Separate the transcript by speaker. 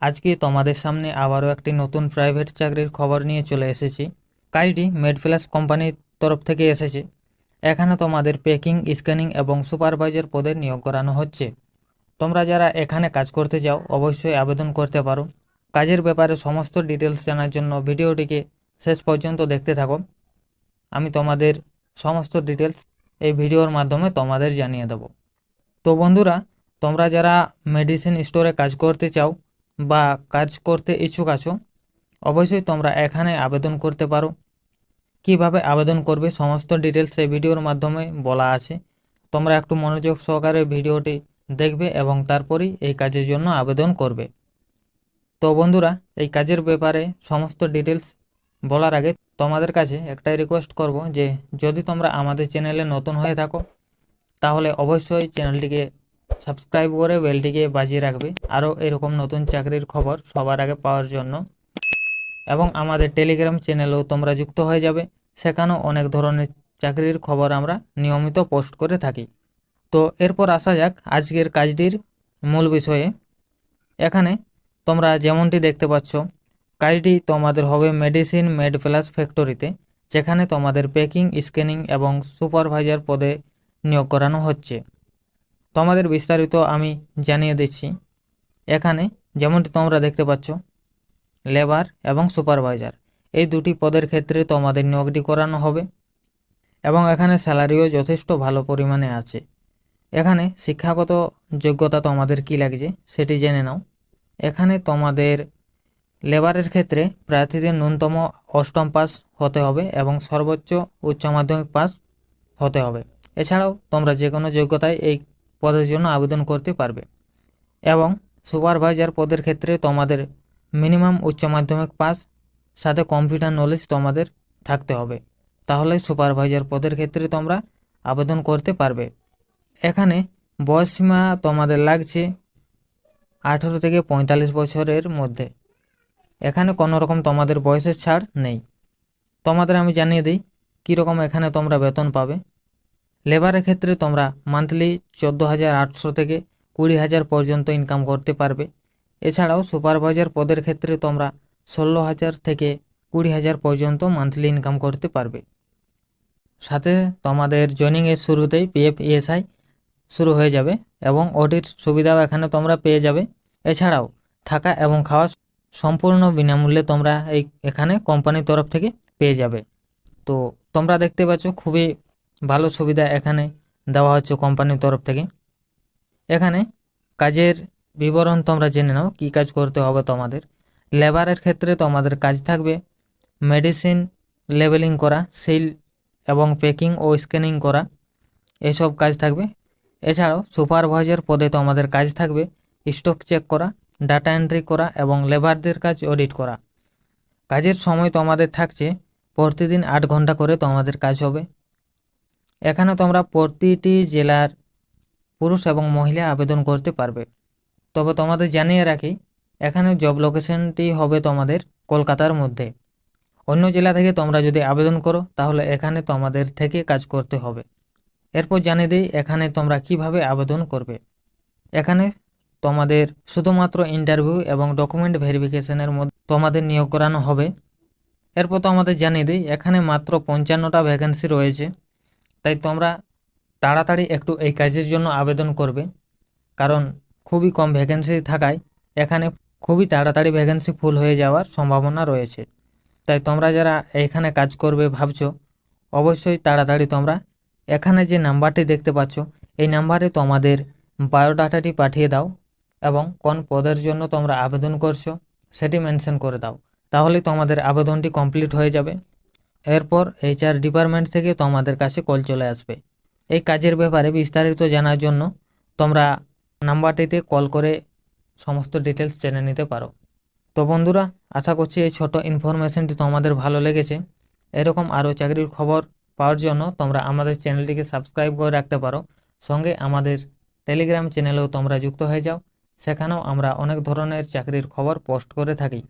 Speaker 1: আজকে তোমাদের সামনে আবারও একটি নতুন প্রাইভেট চাকরির খবর নিয়ে চলে এসেছি। কাজটি মেডপ্লাস কোম্পানির তরফ থেকে এসেছে। এখানে তোমাদের প্যাকিং, স্ক্যানিং এবং সুপারভাইজার পদে নিয়োগ করানো হচ্ছে। তোমরা যারা এখানে কাজ করতে চাও অবশ্যই আবেদন করতে পারো। কাজের ব্যাপারে সমস্ত ডিটেলস জানার জন্য ভিডিওটিকে শেষ পর্যন্ত দেখতে থাকো। আমি তোমাদের সমস্ত ডিটেলস এই ভিডিওর মাধ্যমে তোমাদের জানিয়ে দেব। তো বন্ধুরা, তোমরা যারা মেডিসিন স্টোরে কাজ করতে চাও বা কাজ করতে ইচ্ছুক আছো, অবশ্যই তোমরা এখানে আবেদন করতে পারো। কিভাবে আবেদন করবে সমস্ত ডিটেলস এই ভিডিওর মাধ্যমে বলা আছে। তোমরা একটু মনোযোগ সহকারে ভিডিওটি দেখবে এবং তারপরেই এই কাজের জন্য আবেদন করবে। তো বন্ধুরা, এই কাজের ব্যাপারে সমস্ত ডিটেলস বলার আগে তোমাদের কাছে একটাই রিকোয়েস্ট করব যে যদি তোমরা আমাদের চ্যানেলে নতুন হয়ে থাকো তাহলে অবশ্যই চ্যানেলটিকে সাবস্ক্রাইব করে বেলটিকে বাজিয়ে রাখবে আরও এরকম নতুন চাকরির খবর সবার আগে পাওয়ার জন্য। এবং আমাদের টেলিগ্রাম চ্যানেলেও তোমরা যুক্ত হয়ে যাবে, সেখানেও অনেক ধরনের চাকরির খবর আমরা নিয়মিত পোস্ট করে থাকি। তো এরপর আসা যাক আজকের কাজটির মূল বিষয়ে। এখানে তোমরা যেমনটি দেখতে পাচ্ছ, কাজটি তোমাদের হবে মেডিসিন মেডপ্লাস ফ্যাক্টরিতে, যেখানে তোমাদের প্যাকিং, স্ক্যানিং এবং সুপারভাইজার পদে নিয়োগ করানো হচ্ছে। তোমাদের বিস্তারিত আমি জানিয়ে দিচ্ছি। এখানে যেমনটি তোমরা দেখতে পাচ্ছ, লেবার এবং সুপারভাইজার এই দুটি পদের ক্ষেত্রে তোমাদের নিয়োগটি করানো হবে এবং এখানে স্যালারিও যথেষ্ট ভালো পরিমাণে আছে। এখানে শিক্ষাগত যোগ্যতা তোমাদের কি লাগছে সেটি জেনে নাও। এখানে তোমাদের লেবারের ক্ষেত্রে প্রার্থীদের ন্যূনতম অষ্টম পাস হতে হবে এবং সর্বোচ্চ উচ্চ মাধ্যমিক পাস হতে হবে। এছাড়াও তোমরা যে কোনো যোগ্যতায় এই পদের জন্য আবেদন করতে পারবে। এবং সুপারভাইজার পদের ক্ষেত্রে তোমাদের মিনিমাম উচ্চ মাধ্যমিক পাস সাথে কম্পিউটার নলেজ তোমাদের থাকতে হবে, তাহলে সুপারভাইজার পদের ক্ষেত্রে তোমরা আবেদন করতে পারবে। এখানে বয়সসীমা তোমাদের লাগছে 18 থেকে 45 বছরের মধ্যে। এখানে কোনো রকম তোমাদের বয়সের ছাড় নেই। তোমাদের আমি জানিয়ে দিই কীরকম এখানে তোমরা বেতন পাবে। লেবারের ক্ষেত্রে তোমরা মান্থলি 14,800 থেকে 20,000 পর্যন্ত ইনকাম করতে পারবে। এছাড়াও সুপারভাইজার পদের ক্ষেত্রে তোমরা 16,000 থেকে 20,000 পর্যন্ত মান্থলি ইনকাম করতে পারবে। সাথে তোমাদের জয়েনিংয়ের শুরুতেই পিএফ, ইএসআই শুরু হয়ে যাবে এবং ওটির সুবিধাও এখানে তোমরা পেয়ে যাবে। এছাড়াও থাকা এবং খাওয়া সম্পূর্ণ বিনামূল্যে তোমরা এখানে কোম্পানির তরফ থেকে পেয়ে যাবে। তো তোমরা দেখতে পাচ্ছ খুবই ভালো সুবিধা এখানে দেওয়া হচ্ছে কোম্পানির তরফ থেকে। এখানে কাজের বিবরণ তোমরা জেনে নাও কী কাজ করতে হবে তোমাদের। লেবারের ক্ষেত্রে তোমাদের কাজ থাকবে মেডিসিন লেবেলিং করা, সিল এবং প্যাকিং ও স্ক্যানিং করা, এসব কাজ থাকবে। এছাড়াও সুপারভাইজার পদে তোমাদের কাজ থাকবে স্টক চেক করা, ডাটা এন্ট্রি করা এবং লেবারদের কাজ অডিট করা। কাজের সময় তোমাদের থাকছে প্রতিদিন 8 ঘন্টা করে তোমাদের কাজ হবে। এখানে তোমরা প্রতিটি জেলার পুরুষ এবং মহিলা আবেদন করতে পারবে। তবে তোমাদের জানিয়ে রাখি, এখানে জব লোকেশনটি হবে তোমাদের কলকাতার মধ্যে। অন্য জেলা থেকে তোমরা যদি আবেদন করো তাহলে এখানে তোমাদের থেকে কাজ করতে হবে। এরপর জানিয়ে দিই এখানে তোমরা কিভাবে আবেদন করবে। এখানে তোমাদের শুধুমাত্র ইন্টারভিউ এবং ডকুমেন্ট ভেরিফিকেশনের মধ্যে তোমাদের নিয়োগ করানো হবে। এরপর তো আমাদের জানিয়ে দিই এখানে মাত্র 55টা ভ্যাকেন্সি রয়েছে, তাই তোমরা তাড়াতাড়ি একটু এই কাজের জন্য আবেদন করবে, কারণ খুবই কম ভ্যাকেন্সি থাকায় এখানে খুবই তাড়াতাড়ি ভ্যাকেন্সি ফুল হয়ে যাওয়ার সম্ভাবনা রয়েছে। তাই তোমরা যারা এখানে কাজ করবে ভাবছো, অবশ্যই তাড়াতাড়ি তোমরা এখানে যে নাম্বারটি দেখতে পাচ্ছ এই নাম্বারে তোমাদের বায়োডাটাটি পাঠিয়ে দাও এবং কোন পদের জন্য তোমরা আবেদন করছো সেটি মেনশন করে দাও, তাহলে তোমাদের আবেদনটি কমপ্লিট হয়ে যাবে। এরপর HR ডিপার্টমেন্ট থেকে তোমাদের কাছে কল চলে আসবে। এই কাজের ব্যাপারে বিস্তারিত জানার জন্য তোমরা নাম্বারটিতে কল করে সমস্ত ডিটেলস জেনে নিতে পারো। তো বন্ধুরা, আশা করছি এই ছোট ইনফরমেশনটি তোমাদের ভালো লেগেছে। এরকম আরও চাকরির খবর পাওয়ার জন্য তোমরা আমাদের চ্যানেলটিকে সাবস্ক্রাইব করে রাখতে পারো। সঙ্গে আমাদের টেলিগ্রাম চ্যানেলেও তোমরা যুক্ত হয়ে যাও, সেখানেও আমরা অনেক ধরনের চাকরির খবর পোস্ট করে থাকি।